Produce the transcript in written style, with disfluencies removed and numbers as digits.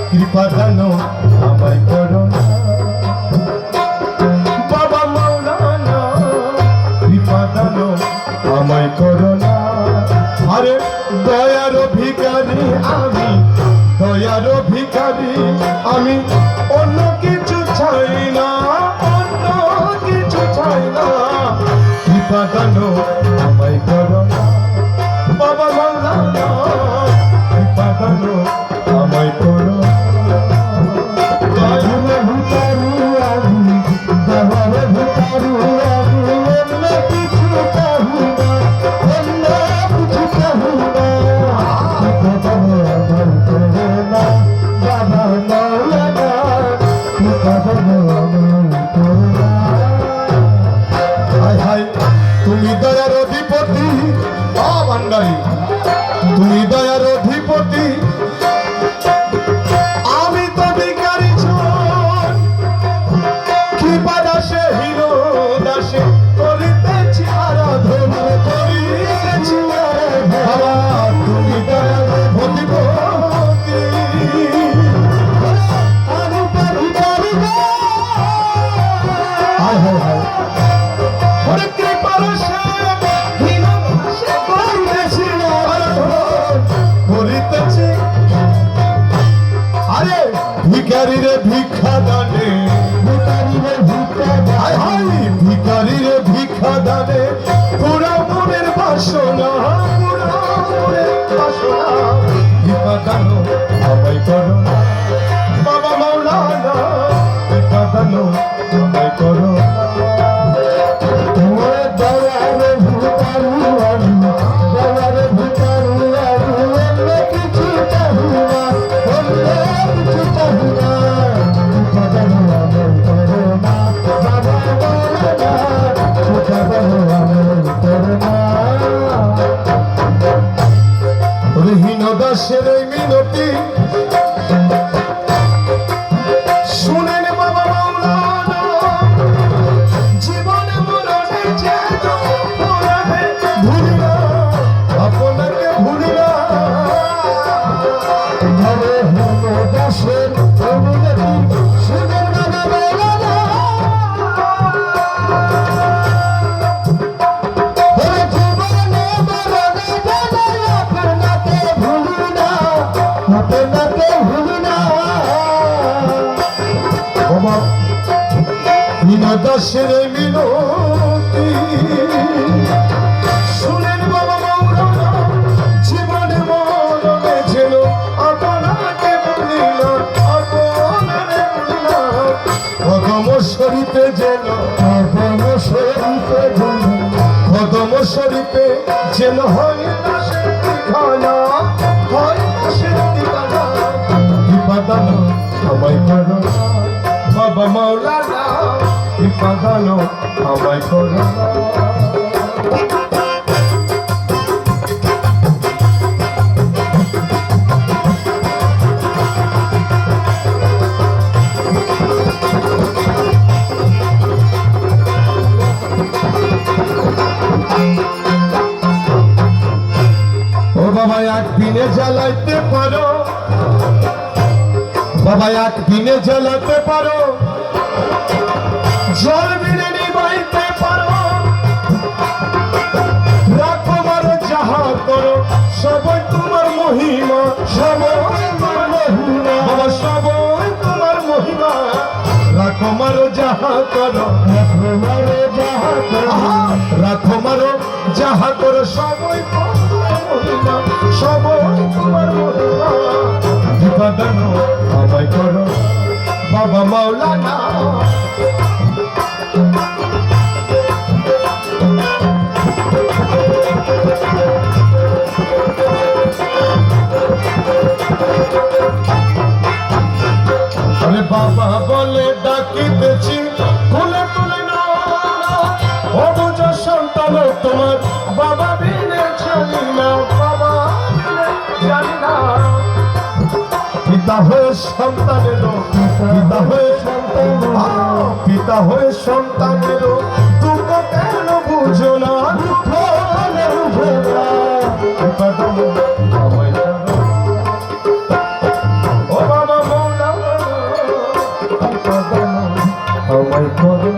কৃপা দান আমায় করো না বাবা মাওলানা কৃপা দান আমায় করো না আরে দয়ার ভিখারি আমি দয়ার ভিখারি আমি অন্য কিছু চাই না অন্য কিছু চাই না কৃপা দান আমায় করো না বাবা মাওলানা কৃপা দান আমায় করো তুমি দয়ার অধিপতি ভান্ডারী তুমি দয়ার অধিপতি আমি তো ভিখারি কৃপা দাসে হিরো দাসে করিতেছি আরাধনা করিতেছি বাবা তুমি দয়ার অধিপতি আমি তো ভিখারি হায় হায় হায় ওরে কৃপা দাসে হিরো দাসে করিতেছি আরাধনা করিতেছি আরে ভিখারি রে ভিক্ষা দানে ভিখারি রে ভিক্ষা দানে পুরা মনের বাসনা পুরা মনের বাসনা কৃপা দান আমায় করো বাবা মাওলানা কৃপা দান আমায় করো দাসের এই মিনতি শুনেন বাবা মাওলানা জীবনে মরণে যেন পুরাবে ভুলি না আপনাকে ভুলি না দাসের শুনেন বাবা মাওলানা দাসের মিনতি শুনেন বাবা মাওলানা জীবনে মরণে যেন আপনাকে ভুলি না আপনাকে ভুলি না কদম শরীফে যেন কদম শরীফে যেন হয় দাসের ঠিকানা হয় দাসের ঠিকানা কৃপা দান আমায় করো বাবা মাওলানা কৃপা দান আমায় করো ও বাবা একদিনে জ্বালাইতে পারো বাবা একদিনে জ্বালাতে পারো জল বিনে নিবাইতে পারো রাখো মারো যাহা করো সবাই তোমার মহিমা সবাই তোমার মহিমা বাবা সবাই তোমার মহিমা রাখো মারো যাহা করো রাখো মারো যাহা করো সবাই তোমার মহিমা সবাই তোমার মহিমা কৃপা দান আমায় করো বাবা মাওলানা আরে বাবা বলে ডাকিতেছি কোলে তুলে না ও বুঝ সন্তান তোমার বাবা বিনে জানি না বাবা বিনে জানি না পিতা হয়ে সন্তানের পিতা হয়ে সন্তানের দুঃখ কেন বুঝো না ও বাবা প্রদান আমায় করো